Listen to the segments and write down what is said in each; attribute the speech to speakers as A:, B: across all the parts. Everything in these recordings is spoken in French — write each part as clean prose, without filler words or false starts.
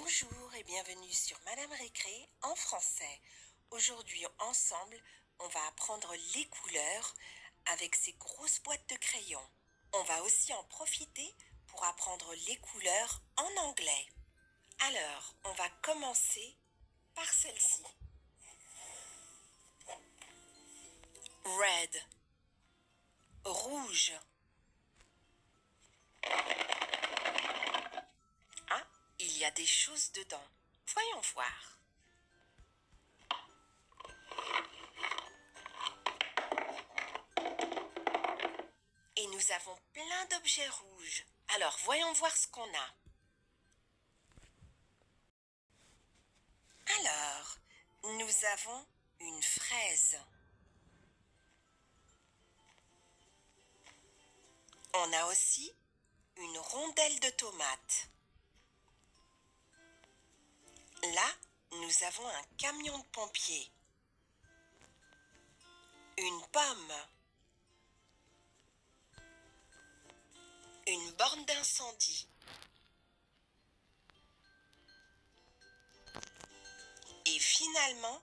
A: Bonjour et bienvenue sur Madame Récré en français. Aujourd'hui, ensemble, on va apprendre les couleurs avec ces grosses boîtes de crayons. On va aussi en profiter pour apprendre les couleurs en anglais. Alors, on va commencer par celle-ci. Red. Rouge. Ah, il y a des choses dedans. Voyons voir. Et nous avons plein d'objets rouges. Alors, voyons voir ce qu'on a. Alors, nous avons une fraise. On a aussi une rondelle de tomate. Là, nous avons un camion de pompiers. Une pomme. Une borne d'incendie. Et finalement,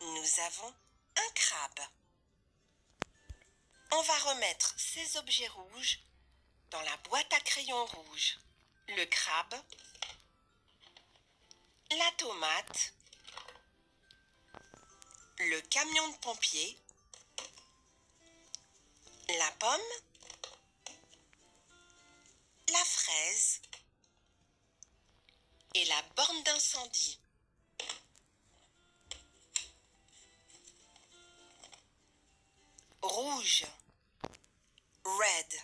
A: nous avons un crabe. On va remettre ces objets rouges dans la boîte à crayons rouge. Le crabe, la tomate, le camion de pompiers, la pomme, la fraise et la borne d'incendie. Rouge, red.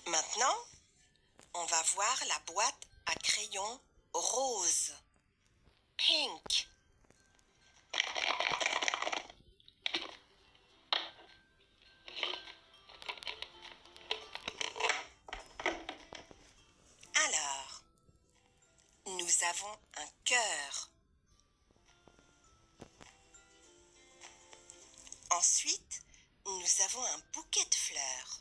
A: Maintenant, on va voir la boîte à crayons rose, pink. Alors, nous avons un cœur. Ensuite, nous avons un bouquet de fleurs.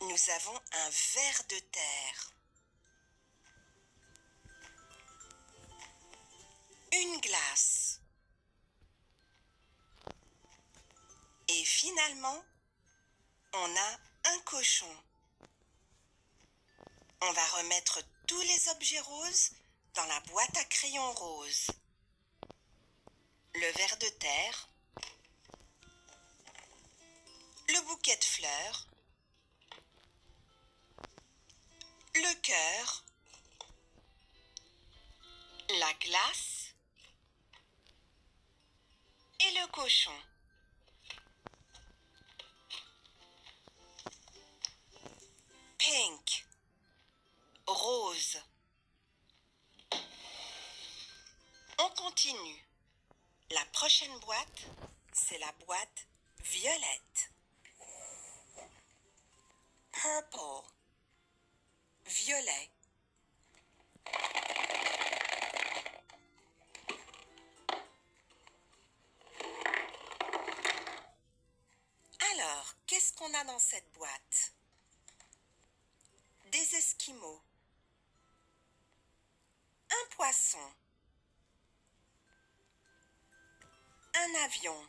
A: Nous avons un ver de terre. Une glace. Et finalement, on a un cochon. On va remettre tous les objets roses dans la boîte à crayons rose. Le ver de terre, le bouquet de fleurs, le cœur, la glace et le cochon. Pink, rose. On continue. La prochaine boîte, c'est la boîte violette. Purple, violet. Alors, qu'est-ce qu'on a dans cette boîte? Des esquimaux, un poisson, un avion,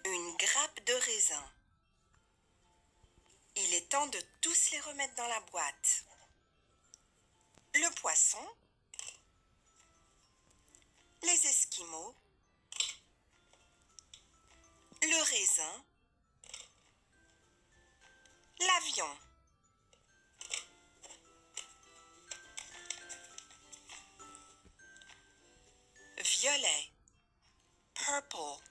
A: une grappe de raisin. Il est temps de tous les remettre dans la boîte. Le poisson, les esquimaux, le raisin, l'avion. Violet, purple.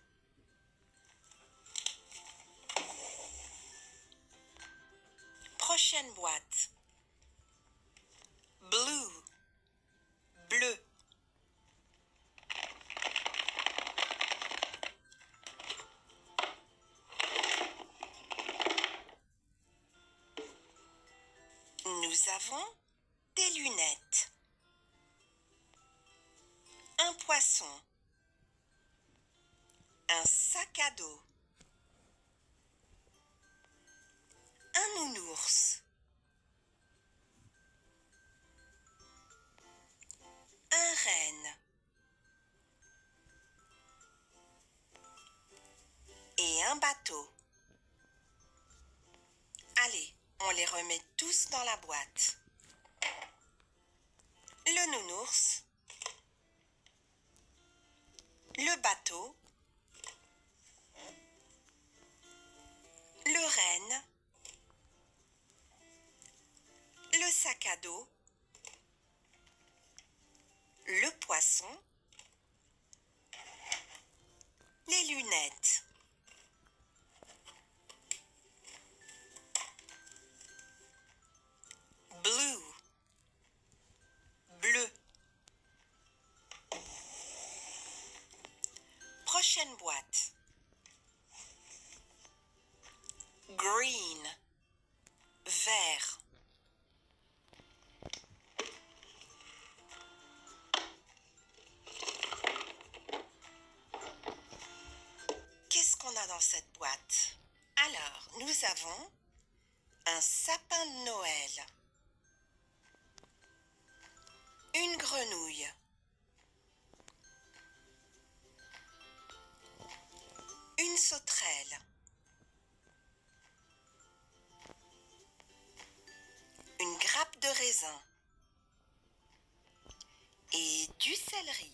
A: Prochaine boîte. Blue, bleu. Nous avons des lunettes, un poisson, Un sac à dos. Un nounours. Un renne. Et un bateau. Allez, on les remet tous dans la boîte. Le nounours, le bateau, le renne, le sac à dos, le poisson, les lunettes. Blue, bleu. Prochaine boîte. Green, vert. Qu'est-ce qu'on a dans cette boîte? Alors, nous avons un sapin de Noël, une grenouille, une sauterelle, une grappe de raisin et du céleri.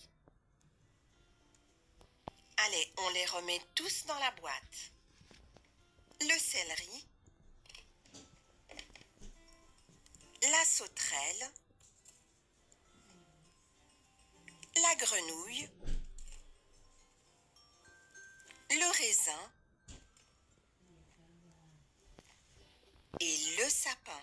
A: Allez, on les remet tous dans la boîte. Le céleri, la sauterelle, la grenouille, le raisin et le sapin.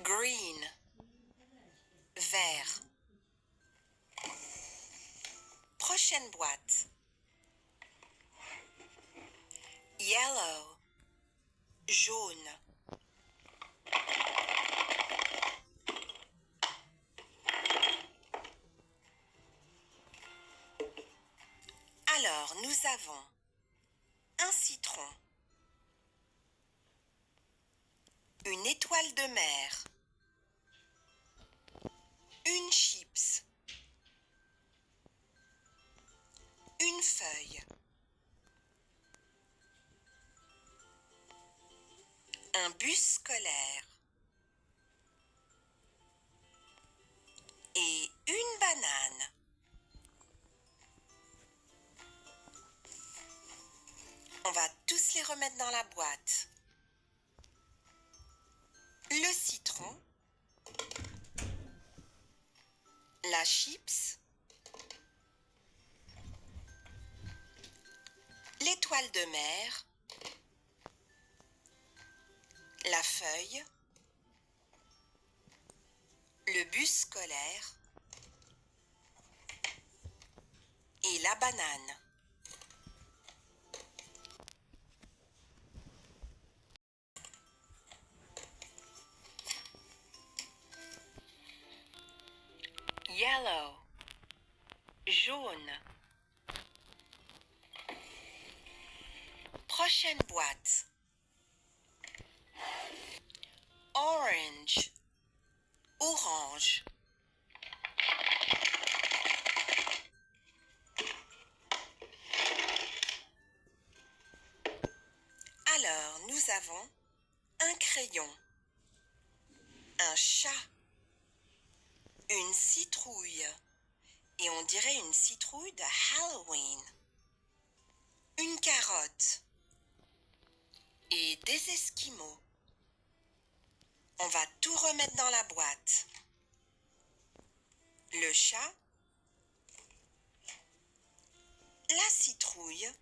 A: Green, vert. Prochaine boîte. Yellow, jaune. Alors, nous avons un citron, une étoile de mer, une chips, une feuille, un bus scolaire et une banane. On va tous les remettre dans la boîte. Le citron, la chips, l'étoile de mer, la feuille, le bus scolaire et la banane. Yellow, jaune. Prochaine boîte. Orange, orange. Alors, nous avons un crayon, un chat, une citrouille, et on dirait une citrouille de Halloween, une carotte et des esquimaux. On va tout remettre dans la boîte. Le chat, la citrouille,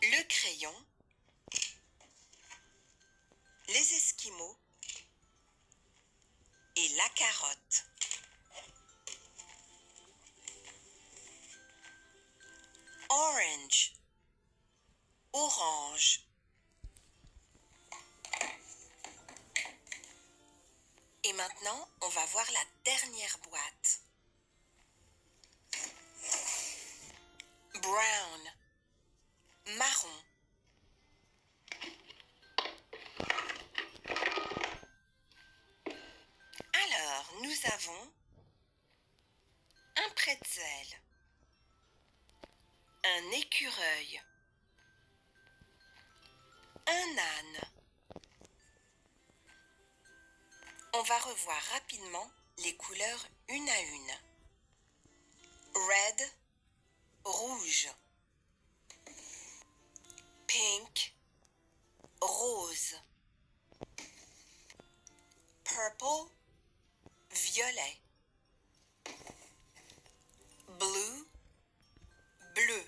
A: le crayon, les esquimaux et la carotte. Orange, orange. Et maintenant, on va voir la dernière boîte. Brown, marron. Alors, nous avons un pretzel, un écureuil, un âne. On va revoir rapidement les couleurs une à une. Red, rouge. Pink, rose. Purple, violet. Blue, bleu.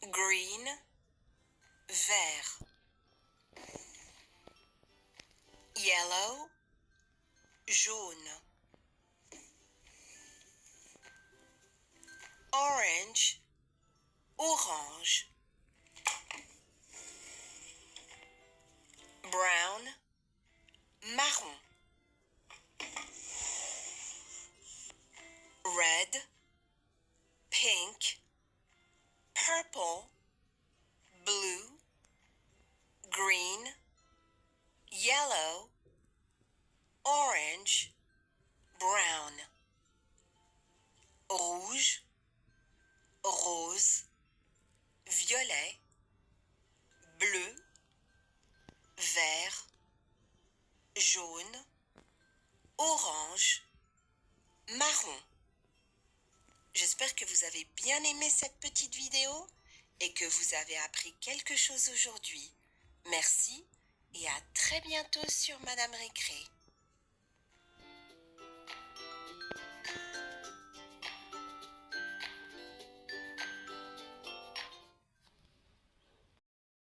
A: Green, vert. Yellow, jaune. Orange, orange. Brown, marron. Red, pink, purple, blue, green, yellow, orange, brown. Rouge, rose, violet, bleu, vert, jaune, orange, marron. J'espère que vous avez bien aimé cette petite vidéo et que vous avez appris quelque chose aujourd'hui. Merci et à très bientôt sur Madame Récré.